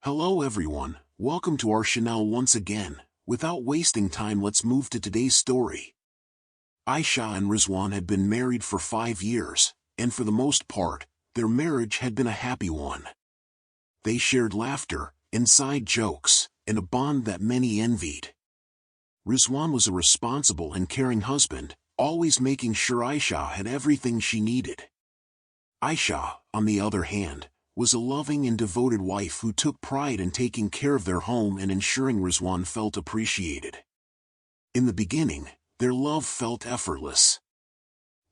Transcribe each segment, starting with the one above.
Hello everyone, welcome to our channel once again. Without wasting time, let's move to today's story. Aisha and Riswan had been married for 5 years, and for the most part, their marriage had been a happy one. They shared laughter, inside jokes, and a bond that many envied. Riswan was a responsible and caring husband, always making sure Aisha had everything she needed. Aisha, on the other hand, was a loving and devoted wife who took pride in taking care of their home and ensuring Riswan felt appreciated. In the beginning, their love felt effortless.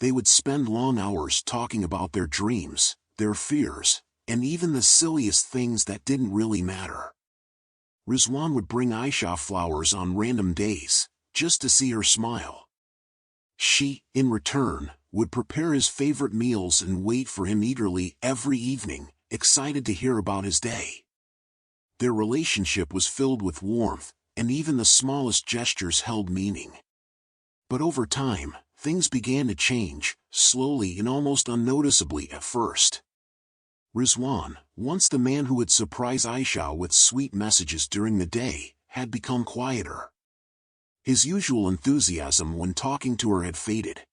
They would spend long hours talking about their dreams, their fears, and even the silliest things that didn't really matter. Riswan would bring Aisha flowers on random days, just to see her smile. She, in return, would prepare his favorite meals and wait for him eagerly every evening, excited to hear about his day. Their relationship was filled with warmth, and even the smallest gestures held meaning. But over time, things began to change, slowly and almost unnoticeably at first. Riswan, once the man who would surprise Aisha with sweet messages during the day, had become quieter. His usual enthusiasm when talking to her had faded.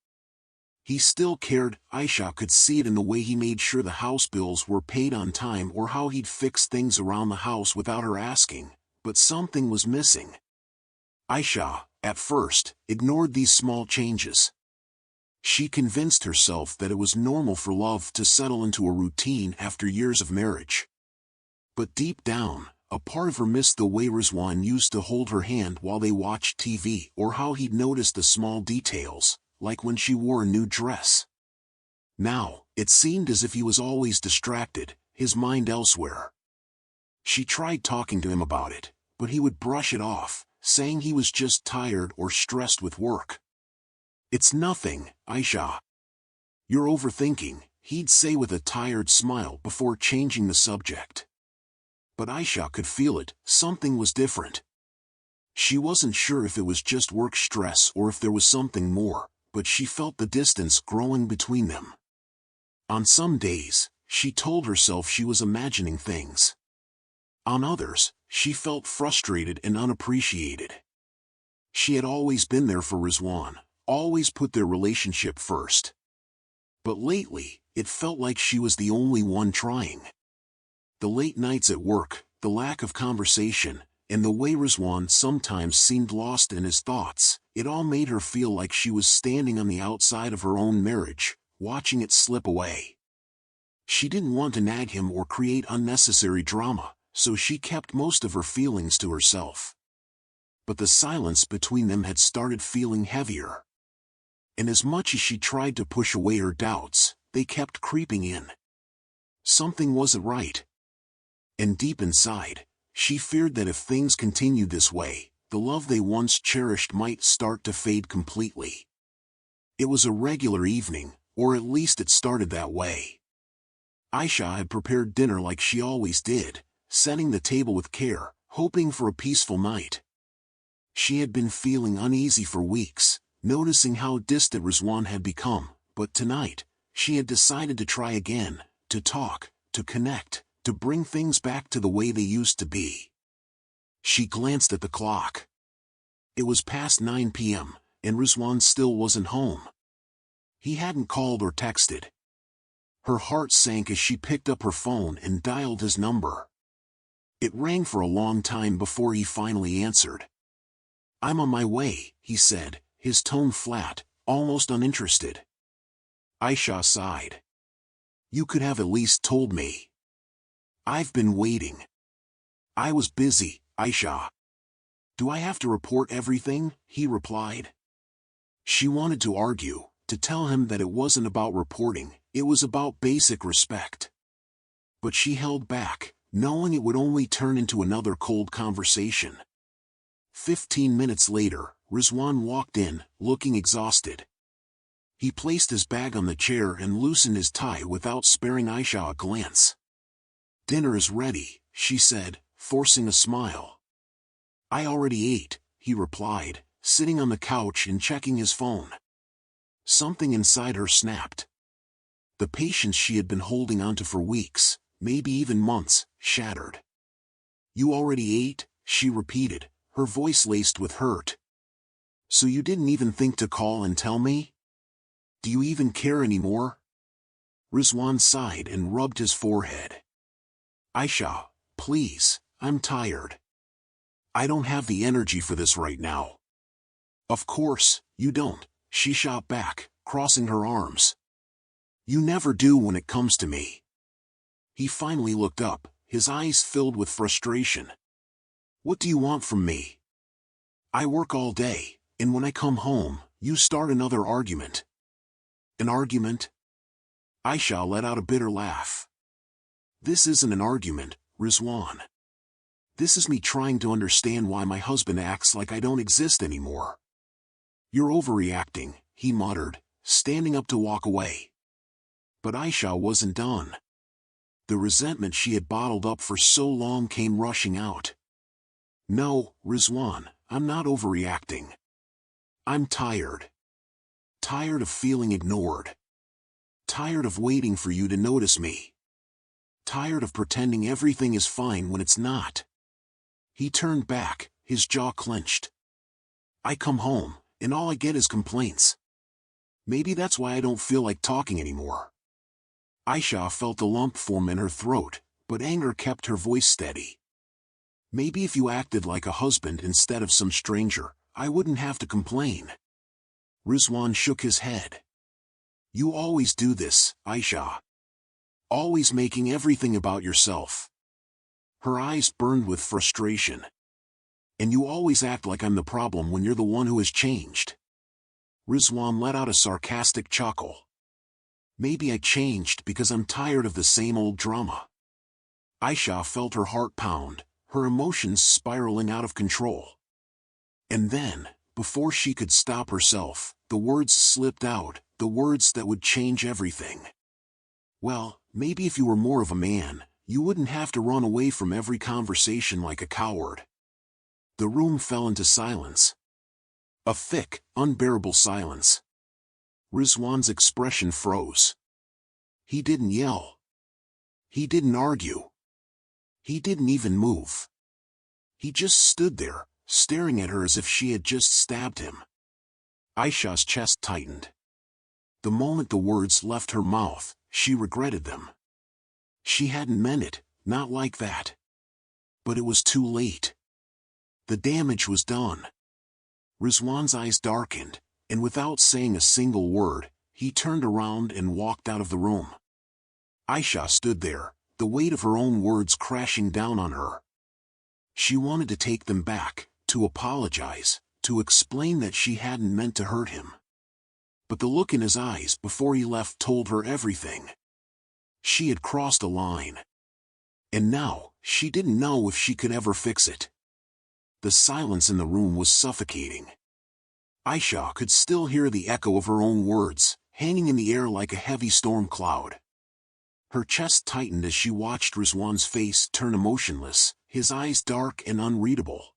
He still cared. Aisha could see it in the way he made sure the house bills were paid on time or how he'd fix things around the house without her asking, but something was missing. Aisha, at first, ignored these small changes. She convinced herself that it was normal for love to settle into a routine after years of marriage. But deep down, a part of her missed the way Riswan used to hold her hand while they watched TV, or how he'd noticed the small details, like when she wore a new dress. Now, it seemed as if he was always distracted, his mind elsewhere. She tried talking to him about it, but he would brush it off, saying he was just tired or stressed with work. "It's nothing, Aisha. You're overthinking," he'd say with a tired smile before changing the subject. But Aisha could feel it, something was different. She wasn't sure if it was just work stress or if there was something more, but she felt the distance growing between them. On some days, she told herself she was imagining things. On others, she felt frustrated and unappreciated. She had always been there for Riswan, always put their relationship first. But lately, it felt like she was the only one trying. The late nights at work, the lack of conversation, and the way Riswan sometimes seemed lost in his thoughts, it all made her feel like she was standing on the outside of her own marriage, watching it slip away. She didn't want to nag him or create unnecessary drama, so she kept most of her feelings to herself. But the silence between them had started feeling heavier. And as much as she tried to push away her doubts, they kept creeping in. Something wasn't right. And deep inside, she feared that if things continued this way, the love they once cherished might start to fade completely. It was a regular evening, or at least it started that way. Aisha had prepared dinner like she always did, setting the table with care, hoping for a peaceful night. She had been feeling uneasy for weeks, noticing how distant Riswan had become, but tonight, she had decided to try again, to talk, to connect, to bring things back to the way they used to be. She glanced at the clock. It was past 9 p.m., and Riswan still wasn't home. He hadn't called or texted. Her heart sank as she picked up her phone and dialed his number. It rang for a long time before he finally answered. "I'm on my way," he said, his tone flat, almost uninterested. Aisha sighed. "You could have at least told me. I've been waiting." "I was busy, Aisha." "Do I have to report everything?" he replied. She wanted to argue, to tell him that it wasn't about reporting, it was about basic respect. But she held back, knowing it would only turn into another cold conversation. 15 minutes later, Riswan walked in, looking exhausted. He placed his bag on the chair and loosened his tie without sparing Aisha a glance. "Dinner is ready," she said, forcing a smile. "I already ate," he replied, sitting on the couch and checking his phone. Something inside her snapped. The patience she had been holding onto for weeks, maybe even months, shattered. You already ate, she repeated, her voice laced with hurt. So you didn't even think to call and tell me? Do you even care anymore? Riswan sighed and rubbed his forehead. Aisha, please, I'm tired. I don't have the energy for this right now. Of course, you don't, she shot back, crossing her arms. You never do when it comes to me. He finally looked up, his eyes filled with frustration. What do you want from me? I work all day, and when I come home, you start another argument. An argument? Aisha let out a bitter laugh. This isn't an argument, Riswan. This is me trying to understand why my husband acts like I don't exist anymore. You're overreacting, he muttered, standing up to walk away. But Aisha wasn't done. The resentment she had bottled up for so long came rushing out. No, Riswan, I'm not overreacting. I'm tired. Tired of feeling ignored. Tired of waiting for you to notice me. Tired of pretending everything is fine when it's not. He turned back, his jaw clenched. I come home, and all I get is complaints. Maybe that's why I don't feel like talking anymore. Aisha felt a lump form in her throat, but anger kept her voice steady. Maybe if you acted like a husband instead of some stranger, I wouldn't have to complain. Riswan shook his head. You always do this, Aisha. Always making everything about yourself. Her eyes burned with frustration. And you always act like I'm the problem when you're the one who has changed. Riswan let out a sarcastic chuckle. Maybe I changed because I'm tired of the same old drama. Aisha felt her heart pound, her emotions spiraling out of control. And then, before she could stop herself, the words slipped out, the words that would change everything. Well, maybe if you were more of a man, you wouldn't have to run away from every conversation like a coward. The room fell into silence. A thick, unbearable silence. Riswan's expression froze. He didn't yell. He didn't argue. He didn't even move. He just stood there, staring at her as if she had just stabbed him. Aisha's chest tightened. The moment the words left her mouth, she regretted them. She hadn't meant it, not like that. But it was too late. The damage was done. Riswan's eyes darkened, and without saying a single word, he turned around and walked out of the room. Aisha stood there, the weight of her own words crashing down on her. She wanted to take them back, to apologize, to explain that she hadn't meant to hurt him. But the look in his eyes before he left told her everything. She had crossed a line. And now, she didn't know if she could ever fix it. The silence in the room was suffocating. Aisha could still hear the echo of her own words, hanging in the air like a heavy storm cloud. Her chest tightened as she watched Riswan's face turn emotionless, his eyes dark and unreadable.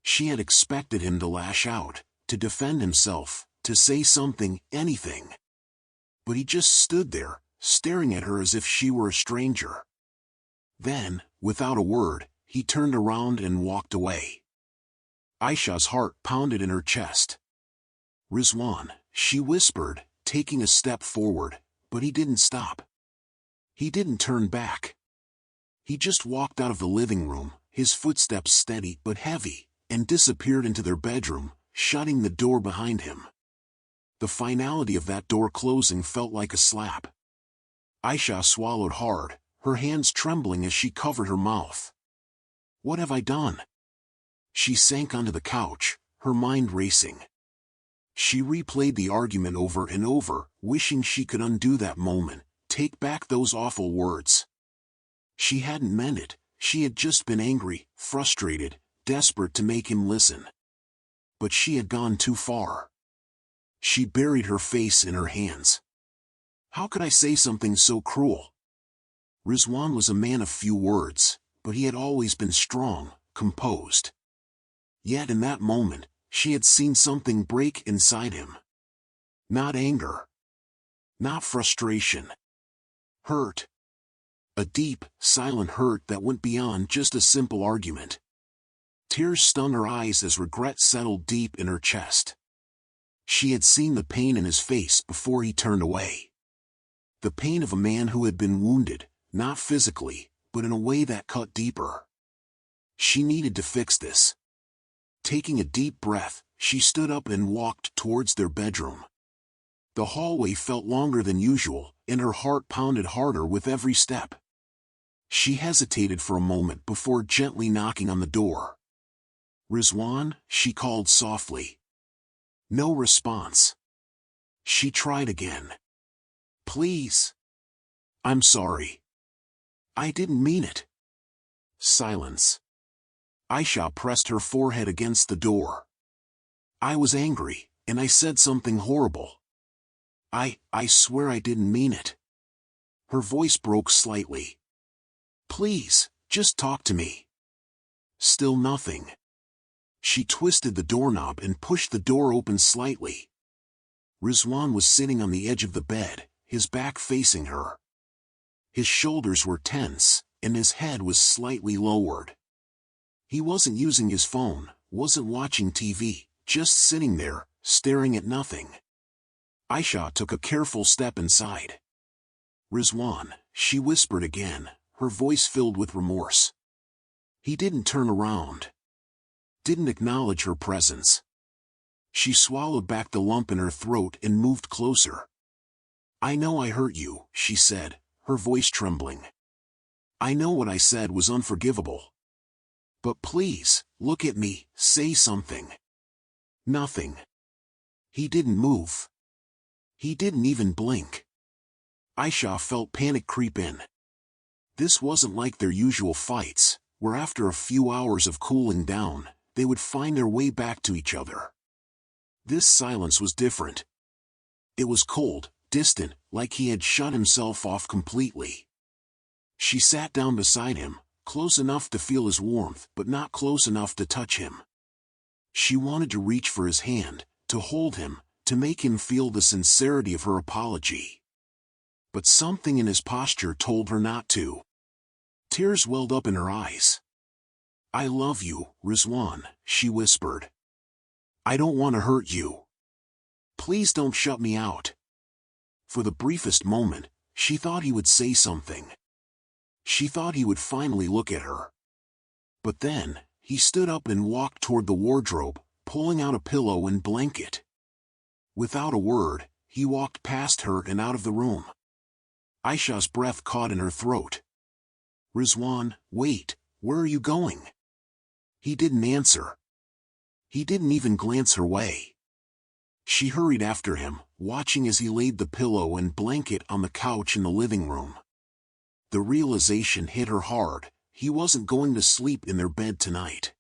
She had expected him to lash out, to defend himself, to say something, anything. But he just stood there, staring at her as if she were a stranger. Then, without a word, he turned around and walked away. Aisha's heart pounded in her chest. Riswan, she whispered, taking a step forward, but he didn't stop. He didn't turn back. He just walked out of the living room, his footsteps steady but heavy, and disappeared into their bedroom, shutting the door behind him. The finality of that door closing felt like a slap. Aisha swallowed hard, her hands trembling as she covered her mouth. What have I done? She sank onto the couch, her mind racing. She replayed the argument over and over, wishing she could undo that moment, take back those awful words. She hadn't meant it, she had just been angry, frustrated, desperate to make him listen. But she had gone too far. She buried her face in her hands. How could I say something so cruel? Riswan was a man of few words, but he had always been strong, composed. Yet in that moment, she had seen something break inside him. Not anger. Not frustration. Hurt. A deep, silent hurt that went beyond just a simple argument. Tears stung her eyes as regret settled deep in her chest. She had seen the pain in his face before he turned away. The pain of a man who had been wounded, not physically, but in a way that cut deeper. She needed to fix this. Taking a deep breath, she stood up and walked towards their bedroom. The hallway felt longer than usual, and her heart pounded harder with every step. She hesitated for a moment before gently knocking on the door. "Riswan," she called softly. No response. She tried again. "Please. I'm sorry. I didn't mean it." Silence. Aisha pressed her forehead against the door. "I was angry, and I said something horrible. I swear I didn't mean it." Her voice broke slightly. "Please, just talk to me." Still nothing. She twisted the doorknob and pushed the door open slightly. Riswan was sitting on the edge of the bed, his back facing her. His shoulders were tense, and his head was slightly lowered. He wasn't using his phone, wasn't watching TV, just sitting there, staring at nothing. Aisha took a careful step inside. "Riswan," she whispered again, her voice filled with remorse. He didn't turn around. Didn't acknowledge her presence. She swallowed back the lump in her throat and moved closer. "I know I hurt you," she said, her voice trembling. "I know what I said was unforgivable. But please, look at me, say something." Nothing. He didn't move. He didn't even blink. Aisha felt panic creep in. This wasn't like their usual fights, where after a few hours of cooling down, they would find their way back to each other. This silence was different. It was cold, distant, like he had shut himself off completely. She sat down beside him, close enough to feel his warmth but not close enough to touch him. She wanted to reach for his hand, to hold him, to make him feel the sincerity of her apology. But something in his posture told her not to. Tears welled up in her eyes. "I love you, Riswan," she whispered. "I don't want to hurt you. Please don't shut me out." For the briefest moment, she thought he would say something. She thought he would finally look at her. But then, he stood up and walked toward the wardrobe, pulling out a pillow and blanket. Without a word, he walked past her and out of the room. Aisha's breath caught in her throat. "Riswan, wait, where are you going?" He didn't answer. He didn't even glance her way. She hurried after him, watching as he laid the pillow and blanket on the couch in the living room. The realization hit her hard, he wasn't going to sleep in their bed tonight.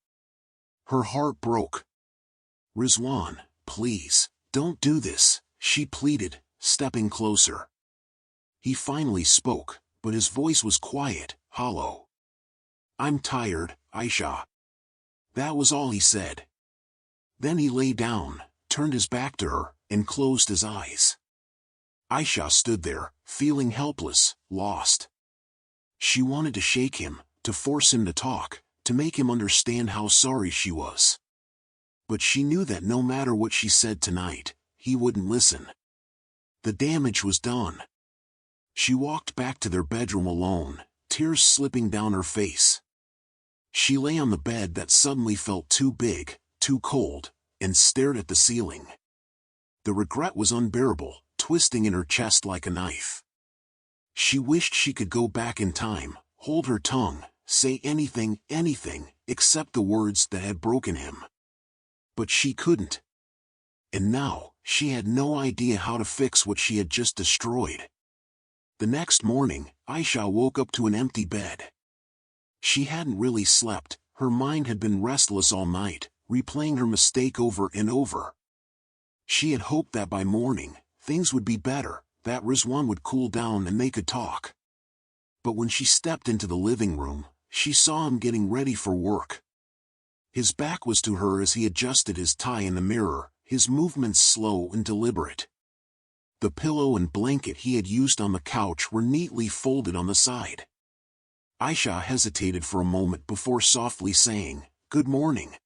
Her heart broke. "Riswan, please, don't do this," she pleaded, stepping closer. He finally spoke, but his voice was quiet, hollow. "I'm tired, Aisha." That was all he said. Then he lay down, turned his back to her, and closed his eyes. Aisha stood there, feeling helpless, lost. She wanted to shake him, to force him to talk, to make him understand how sorry she was. But she knew that no matter what she said tonight, he wouldn't listen. The damage was done. She walked back to their bedroom alone, tears slipping down her face. She lay on the bed that suddenly felt too big, too cold, and stared at the ceiling. The regret was unbearable, twisting in her chest like a knife. She wished she could go back in time, hold her tongue, say anything, except the words that had broken him. But she couldn't. And now, she had no idea how to fix what she had just destroyed. The next morning, Aisha woke up to an empty bed. She hadn't really slept, her mind had been restless all night, replaying her mistake over and over. She had hoped that by morning, things would be better, that Riswan would cool down and they could talk. But when she stepped into the living room, she saw him getting ready for work. His back was to her as he adjusted his tie in the mirror, his movements slow and deliberate. The pillow and blanket he had used on the couch were neatly folded on the side. Aisha hesitated for a moment before softly saying, "Good morning."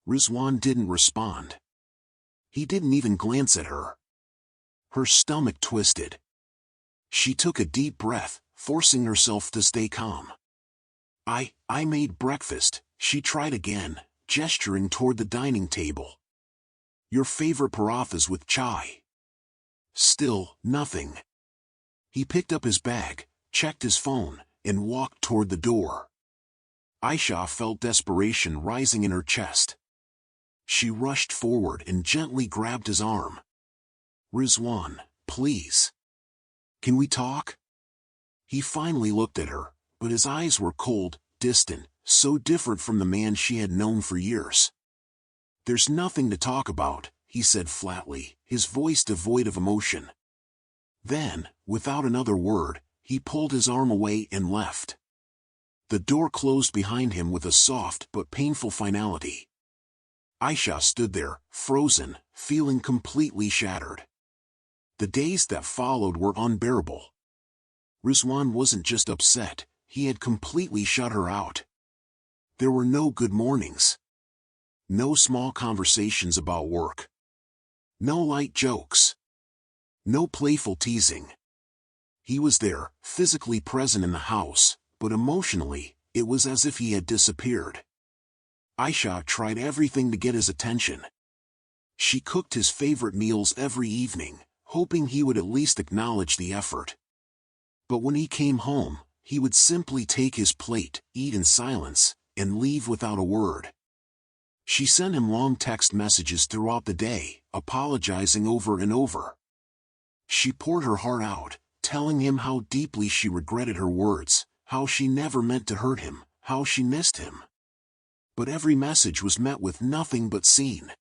Riswan didn't respond. He didn't even glance at her. Her stomach twisted. She took a deep breath, forcing herself to stay calm. I made breakfast," she tried again, gesturing toward the dining table. "Your favorite parathas with chai." Still, nothing. He picked up his bag, checked his phone, and walked toward the door. Aisha felt desperation rising in her chest. She rushed forward and gently grabbed his arm. "Riswan, please. Can we talk?" He finally looked at her, but his eyes were cold, distant, so different from the man she had known for years. "There's nothing to talk about," he said flatly, his voice devoid of emotion. Then, without another word, he pulled his arm away and left. The door closed behind him with a soft but painful finality. Aisha stood there, frozen, feeling completely shattered. The days that followed were unbearable. Riswan wasn't just upset, he had completely shut her out. There were no good mornings. No small conversations about work. No light jokes. No playful teasing. He was there, physically present in the house, but emotionally, it was as if he had disappeared. Aisha tried everything to get his attention. She cooked his favorite meals every evening, hoping he would at least acknowledge the effort. But when he came home, he would simply take his plate, eat in silence, and leave without a word. She sent him long text messages throughout the day, apologizing over and over. She poured her heart out, telling him how deeply she regretted her words, how she never meant to hurt him, how she missed him. But every message was met with nothing but scene.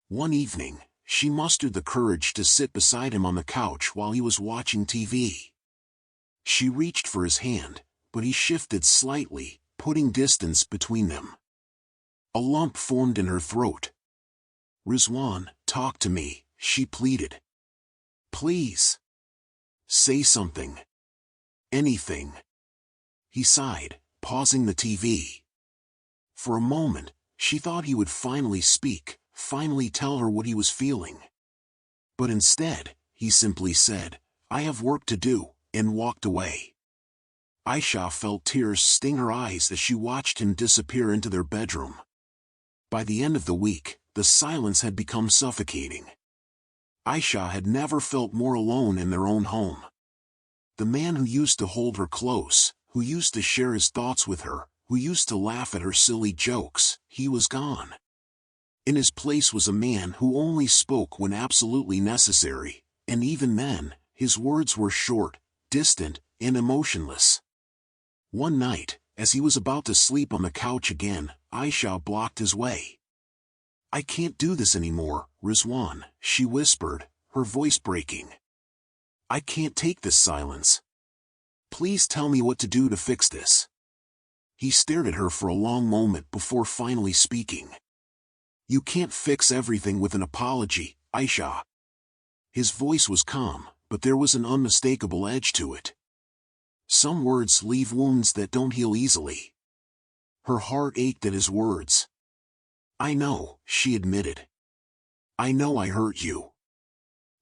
One evening, she mustered the courage to sit beside him on the couch while he was watching TV. She reached for his hand, but he shifted slightly, putting distance between them. A lump formed in her throat. "Riswan, talk to me," she pleaded. "Please. Say something. Anything." He sighed, pausing the TV. For a moment, she thought he would finally speak, finally tell her what he was feeling. But instead, he simply said, "I have work to do," and walked away. Aisha felt tears sting her eyes as she watched him disappear into their bedroom. By the end of the week, the silence had become suffocating. Aisha had never felt more alone in their own home. The man who used to hold her close, who used to share his thoughts with her, who used to laugh at her silly jokes, he was gone. In his place was a man who only spoke when absolutely necessary, and even then, his words were short, distant, and emotionless. One night, as he was about to sleep on the couch again, Aisha blocked his way. "I can't do this anymore, Riswan," she whispered, her voice breaking. "I can't take this silence. Please tell me what to do to fix this." He stared at her for a long moment before finally speaking. "You can't fix everything with an apology, Aisha." His voice was calm, but there was an unmistakable edge to it. "Some words leave wounds that don't heal easily." Her heart ached at his words. "I know," she admitted. "I know I hurt you.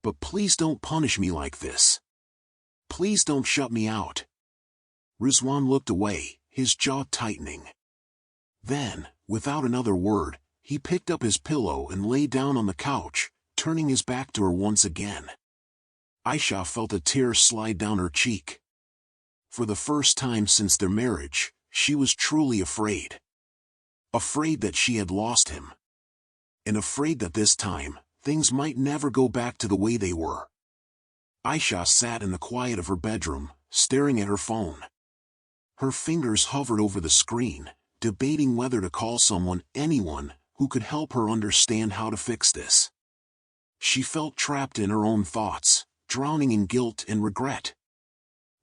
But please don't punish me like this. Please don't shut me out." Riswan looked away, his jaw tightening. Then, without another word, he picked up his pillow and lay down on the couch, turning his back to her once again. Aisha felt a tear slide down her cheek. For the first time since their marriage, she was truly afraid. Afraid that she had lost him. And afraid that this time, things might never go back to the way they were. Aisha sat in the quiet of her bedroom, staring at her phone. Her fingers hovered over the screen, debating whether to call someone, anyone, who could help her understand how to fix this. She felt trapped in her own thoughts, drowning in guilt and regret.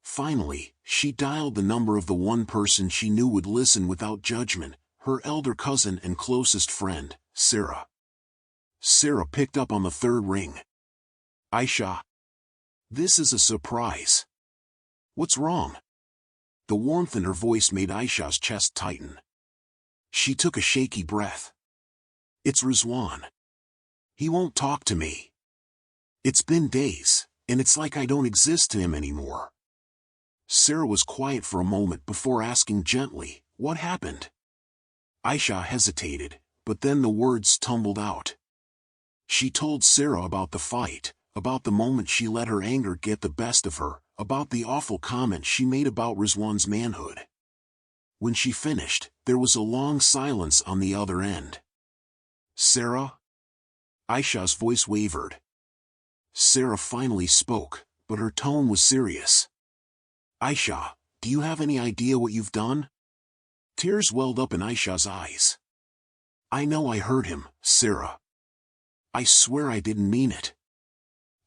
Finally, she dialed the number of the one person she knew would listen without judgment, her elder cousin and closest friend, Sarah. Sarah picked up on the third ring. "Aisha. This is a surprise." "What's wrong?" The warmth in her voice made Aisha's chest tighten. She took a shaky breath. "It's Riswan. He won't talk to me. It's been days, and it's like I don't exist to him anymore." Sarah was quiet for a moment before asking gently, "What happened?" Aisha hesitated, but then the words tumbled out. She told Sarah about the fight, about the moment she let her anger get the best of her, about the awful comment she made about Riswan's manhood. When she finished, there was a long silence on the other end. "Sarah?" Aisha's voice wavered. Sarah finally spoke, but her tone was serious. "Aisha, do you have any idea what you've done?" Tears welled up in Aisha's eyes. "I know I hurt him, Sarah. I swear I didn't mean it.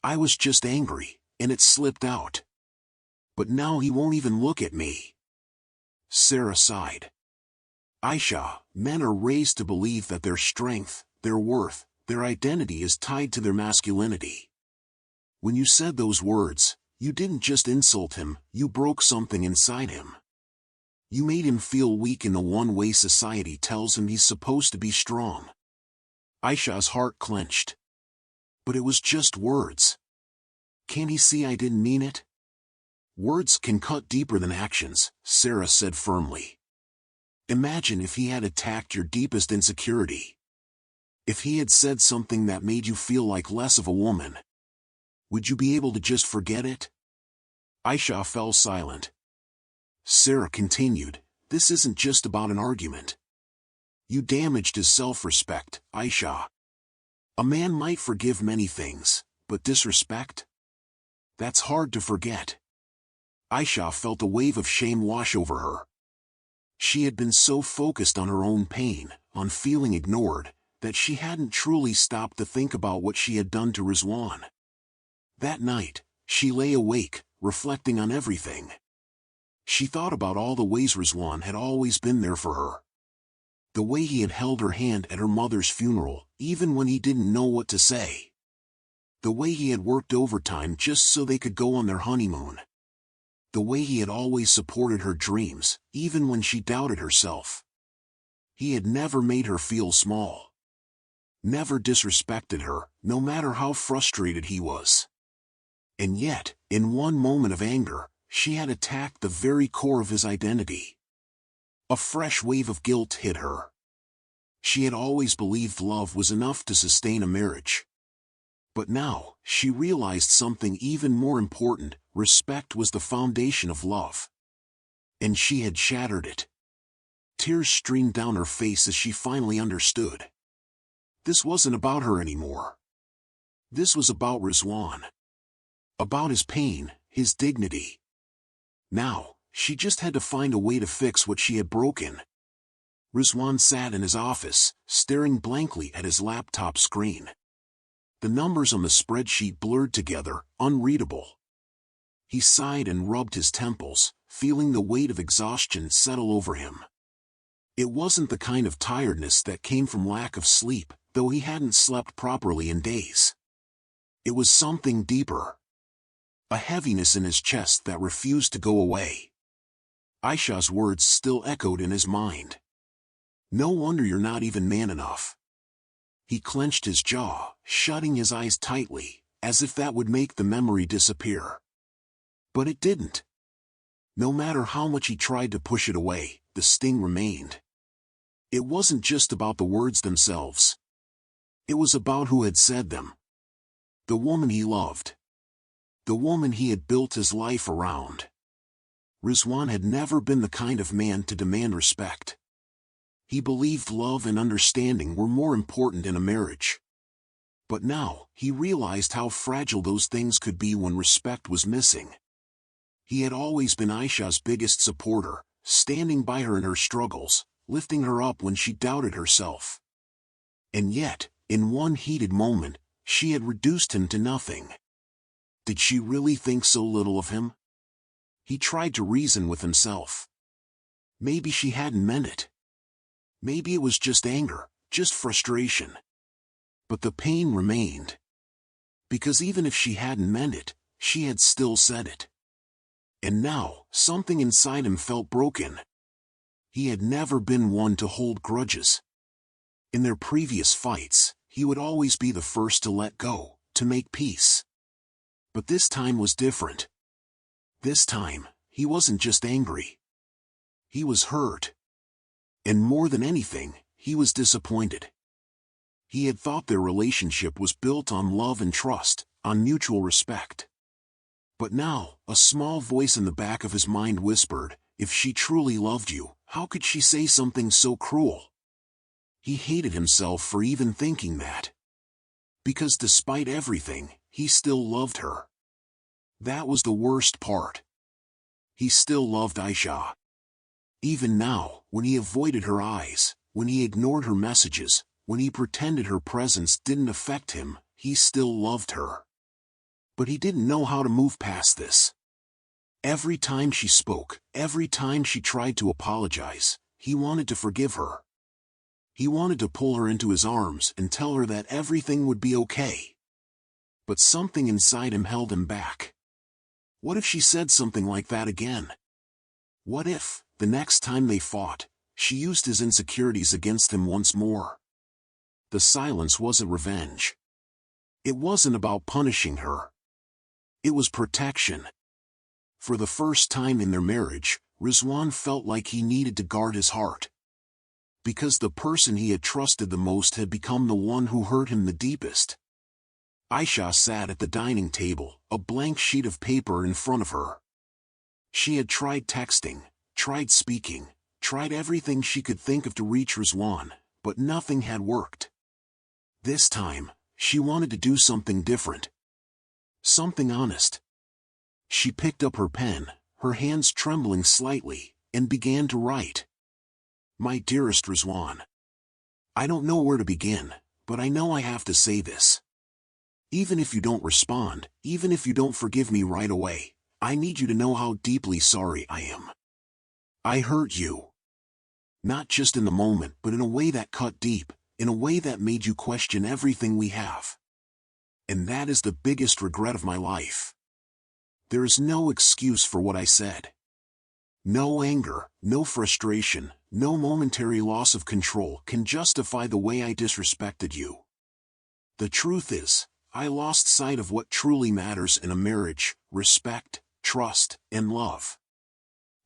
I was just angry, and it slipped out. But now he won't even look at me." Sarah sighed. "Aisha, men are raised to believe that their strength, their worth, their identity is tied to their masculinity. When you said those words, you didn't just insult him, you broke something inside him. You made him feel weak in the one way society tells him he's supposed to be strong." Aisha's heart clenched. "But it was just words. Can't he see I didn't mean it?" "Words can cut deeper than actions," Sarah said firmly. "Imagine if he had attacked your deepest insecurity. If he had said something that made you feel like less of a woman. Would you be able to just forget it?" Aisha fell silent. Sarah continued, "This isn't just about an argument. You damaged his self-respect, Aisha. A man might forgive many things, but disrespect? That's hard to forget." Aisha felt a wave of shame wash over her. She had been so focused on her own pain, on feeling ignored, that she hadn't truly stopped to think about what she had done to Riswan. That night, she lay awake, reflecting on everything. She thought about all the ways Riswan had always been there for her. The way he had held her hand at her mother's funeral, even when he didn't know what to say. The way he had worked overtime just so they could go on their honeymoon. The way he had always supported her dreams, even when she doubted herself. He had never made her feel small. Never disrespected her, no matter how frustrated he was. And yet, in one moment of anger, she had attacked the very core of his identity. A fresh wave of guilt hit her. She had always believed love was enough to sustain a marriage. But now, she realized something even more important: respect was the foundation of love. And she had shattered it. Tears streamed down her face as she finally understood. This wasn't about her anymore. This was about Riswan. About his pain, his dignity. Now, she just had to find a way to fix what she had broken. Riswan sat in his office, staring blankly at his laptop screen. The numbers on the spreadsheet blurred together, unreadable. He sighed and rubbed his temples, feeling the weight of exhaustion settle over him. It wasn't the kind of tiredness that came from lack of sleep, though he hadn't slept properly in days. It was something deeper. A heaviness in his chest that refused to go away. Aisha's words still echoed in his mind. "No wonder you're not even man enough." He clenched his jaw, shutting his eyes tightly, as if that would make the memory disappear. But it didn't. No matter how much he tried to push it away, the sting remained. It wasn't just about the words themselves. It was about who had said them. The woman he loved. The woman he had built his life around. Riswan had never been the kind of man to demand respect. He believed love and understanding were more important in a marriage. But now, he realized how fragile those things could be when respect was missing. He had always been Aisha's biggest supporter, standing by her in her struggles, lifting her up when she doubted herself. And yet, in one heated moment, she had reduced him to nothing. Did she really think so little of him? He tried to reason with himself. Maybe she hadn't meant it. Maybe it was just anger, just frustration. But the pain remained. Because even if she hadn't meant it, she had still said it. And now, something inside him felt broken. He had never been one to hold grudges. In their previous fights, he would always be the first to let go, to make peace. But this time was different. This time, he wasn't just angry. He was hurt. And more than anything, he was disappointed. He had thought their relationship was built on love and trust, on mutual respect. But now, a small voice in the back of his mind whispered, "If she truly loved you, how could she say something so cruel?" He hated himself for even thinking that. Because despite everything, he still loved her. That was the worst part. He still loved Aisha. Even now, when he avoided her eyes, when he ignored her messages, when he pretended her presence didn't affect him, he still loved her. But he didn't know how to move past this. Every time she spoke, every time she tried to apologize, he wanted to forgive her. He wanted to pull her into his arms and tell her that everything would be okay. But something inside him held him back. What if she said something like that again? What if, the next time they fought, she used his insecurities against him once more? The silence wasn't revenge. It wasn't about punishing her. It was protection. For the first time in their marriage, Riswan felt like he needed to guard his heart. Because the person he had trusted the most had become the one who hurt him the deepest. Aisha sat at the dining table, a blank sheet of paper in front of her. She had tried texting, tried speaking, tried everything she could think of to reach Riswan, but nothing had worked. This time, she wanted to do something different. Something honest. She picked up her pen, her hands trembling slightly, and began to write. "My dearest Riswan, I don't know where to begin, but I know I have to say this. Even if you don't respond, even if you don't forgive me right away, I need you to know how deeply sorry I am. I hurt you. Not just in the moment, but in a way that cut deep, in a way that made you question everything we have. And that is the biggest regret of my life. There is no excuse for what I said. No anger, no frustration, no momentary loss of control can justify the way I disrespected you. The truth is, I lost sight of what truly matters in a marriage: respect, trust, and love.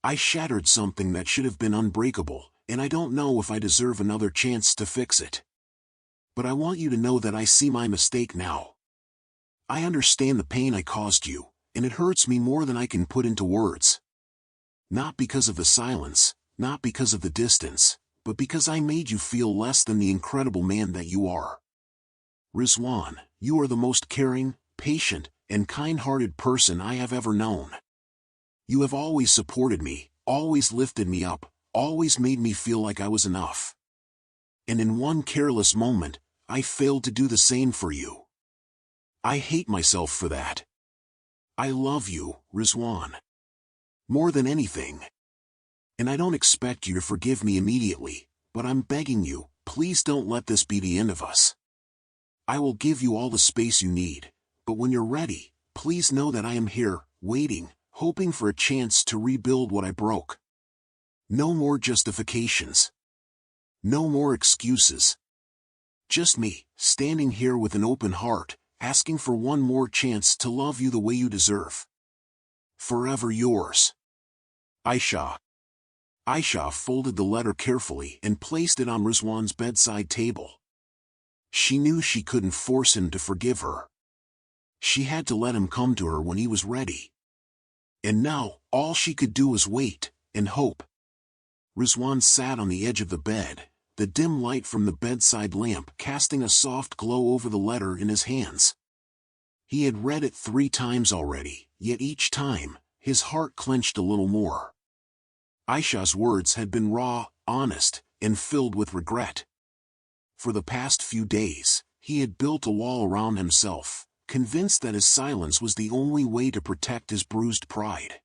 I shattered something that should have been unbreakable, and I don't know if I deserve another chance to fix it. But I want you to know that I see my mistake now. I understand the pain I caused you, and it hurts me more than I can put into words. Not because of the silence, not because of the distance, but because I made you feel less than the incredible man that you are. Riswan, you are the most caring, patient, and kind-hearted person I have ever known. You have always supported me, always lifted me up, always made me feel like I was enough. And in one careless moment, I failed to do the same for you. I hate myself for that. I love you, Riswan. More than anything. And I don't expect you to forgive me immediately, but I'm begging you, please don't let this be the end of us. I will give you all the space you need, but when you're ready, please know that I am here, waiting, hoping for a chance to rebuild what I broke. No more justifications. No more excuses. Just me, standing here with an open heart, asking for one more chance to love you the way you deserve. Forever yours. Aisha. Aisha folded the letter carefully and placed it on Riswan's bedside table. She knew she couldn't force him to forgive her. She had to let him come to her when he was ready. And now, all she could do was wait, and hope. Riswan sat on the edge of the bed, the dim light from the bedside lamp casting a soft glow over the letter in his hands. He had read it 3 times already, yet each time, his heart clenched a little more. Aisha's words had been raw, honest, and filled with regret. For the past few days, he had built a wall around himself, convinced that his silence was the only way to protect his bruised pride.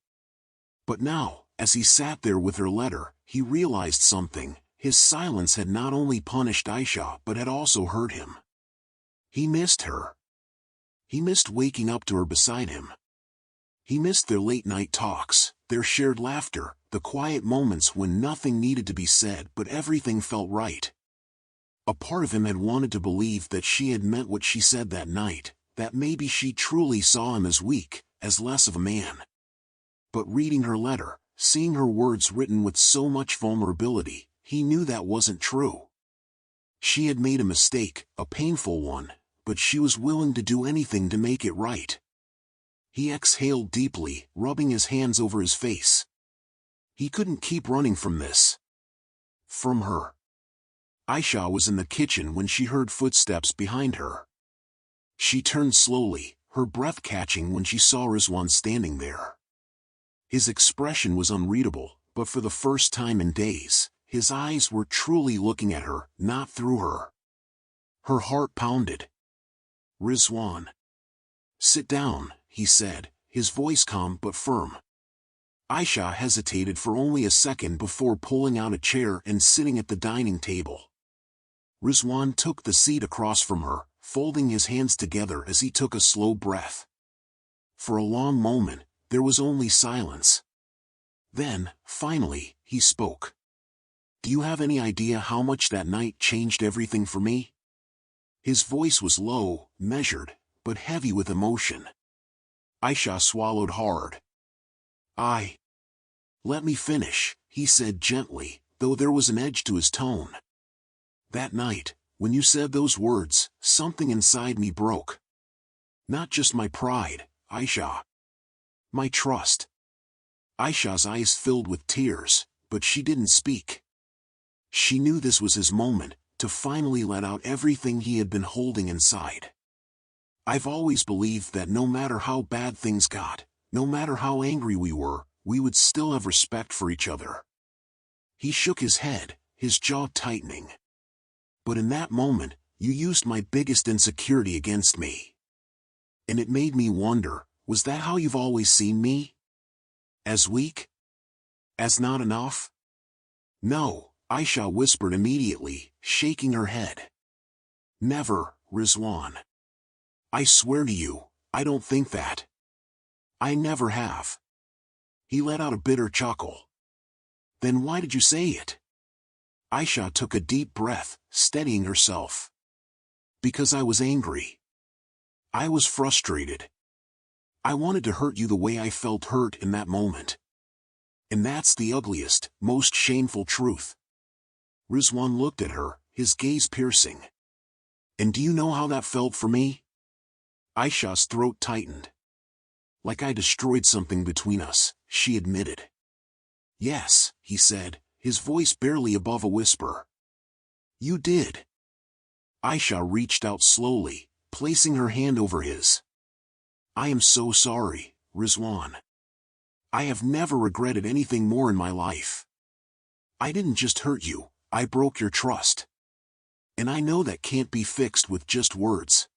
But now, as he sat there with her letter, he realized something. His silence had not only punished Aisha but had also hurt him. He missed her. He missed waking up to her beside him. He missed their late-night talks, their shared laughter, the quiet moments when nothing needed to be said but everything felt right. A part of him had wanted to believe that she had meant what she said that night, that maybe she truly saw him as weak, as less of a man. But reading her letter, seeing her words written with so much vulnerability, he knew that wasn't true. She had made a mistake, a painful one, but she was willing to do anything to make it right. He exhaled deeply, rubbing his hands over his face. He couldn't keep running from this. From her. Aisha was in the kitchen when she heard footsteps behind her. She turned slowly, her breath catching when she saw Riswan standing there. His expression was unreadable, but for the first time in days, his eyes were truly looking at her, not through her. Her heart pounded. "Riswan." "Sit down," he said, his voice calm but firm. Aisha hesitated for only a second before pulling out a chair and sitting at the dining table. Riswan took the seat across from her, folding his hands together as he took a slow breath. For a long moment, there was only silence. Then, finally, he spoke. "Do you have any idea how much that night changed everything for me?" His voice was low, measured, but heavy with emotion. Aisha swallowed hard. "Let me finish," he said gently, though there was an edge to his tone. "That night, when you said those words, something inside me broke. Not just my pride, Aisha. My trust." Aisha's eyes filled with tears, but she didn't speak. She knew this was his moment, to finally let out everything he had been holding inside. "I've always believed that no matter how bad things got, no matter how angry we were, we would still have respect for each other." He shook his head, his jaw tightening. "But in that moment, you used my biggest insecurity against me. And it made me wonder, was that how you've always seen me? As weak? As not enough?" "No," Aisha whispered immediately, shaking her head. "Never, Riswan. I swear to you, I don't think that. I never have." He let out a bitter chuckle. "Then why did you say it?" Aisha took a deep breath, steadying herself. "Because I was angry. I was frustrated. I wanted to hurt you the way I felt hurt in that moment. And that's the ugliest, most shameful truth." Riswan looked at her, his gaze piercing. "And do you know how that felt for me?" Aisha's throat tightened. "Like I destroyed something between us," she admitted. "Yes," he said, his voice barely above a whisper. "You did." Aisha reached out slowly, placing her hand over his. "I am so sorry, Riswan. I have never regretted anything more in my life. I didn't just hurt you, I broke your trust. And I know that can't be fixed with just words."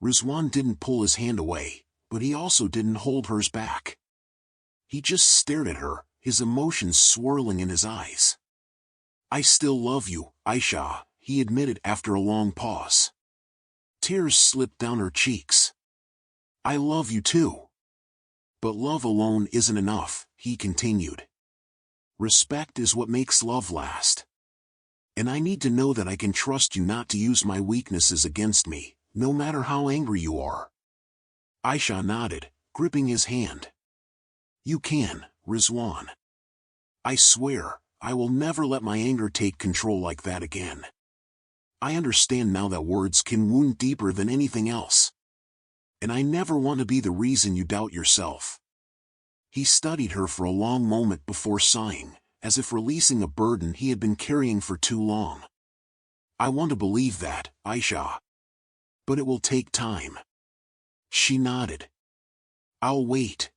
Riswan didn't pull his hand away, but he also didn't hold hers back. He just stared at her, his emotions swirling in his eyes. "I still love you, Aisha," he admitted after a long pause. Tears slipped down her cheeks. "I love you too. But love alone isn't enough," he continued. "Respect is what makes love last. And I need to know that I can trust you not to use my weaknesses against me, no matter how angry you are." Aisha nodded, gripping his hand. "You can, Riswan. I swear, I will never let my anger take control like that again. I understand now that words can wound deeper than anything else. And I never want to be the reason you doubt yourself." He studied her for a long moment before sighing, as if releasing a burden he had been carrying for too long. "I want to believe that, Aisha. But it will take time." She nodded. "I'll wait.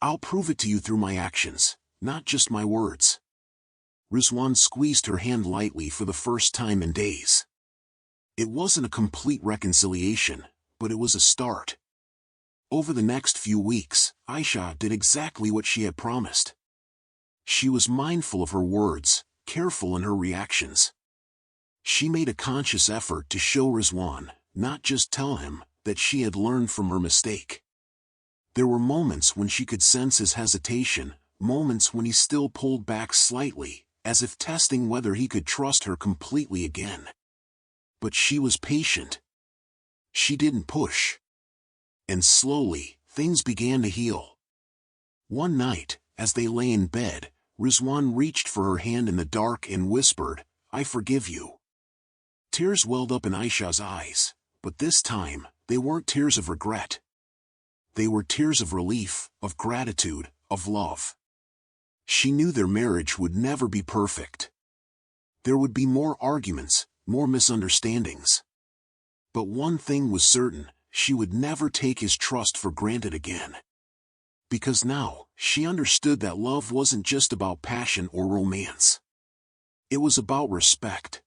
I'll prove it to you through my actions, not just my words." Riswan squeezed her hand lightly for the first time in days. It wasn't a complete reconciliation, but it was a start. Over the next few weeks, Aisha did exactly what she had promised. She was mindful of her words, careful in her reactions. She made a conscious effort to show Riswan, not just tell him, that she had learned from her mistake. There were moments when she could sense his hesitation, moments when he still pulled back slightly, as if testing whether he could trust her completely again. But she was patient. She didn't push. And slowly, things began to heal. One night, as they lay in bed, Riswan reached for her hand in the dark and whispered, "I forgive you." Tears welled up in Aisha's eyes, but this time, they weren't tears of regret. They were tears of relief, of gratitude, of love. She knew their marriage would never be perfect. There would be more arguments, more misunderstandings. But one thing was certain, she would never take his trust for granted again. Because now, she understood that love wasn't just about passion or romance. It was about respect.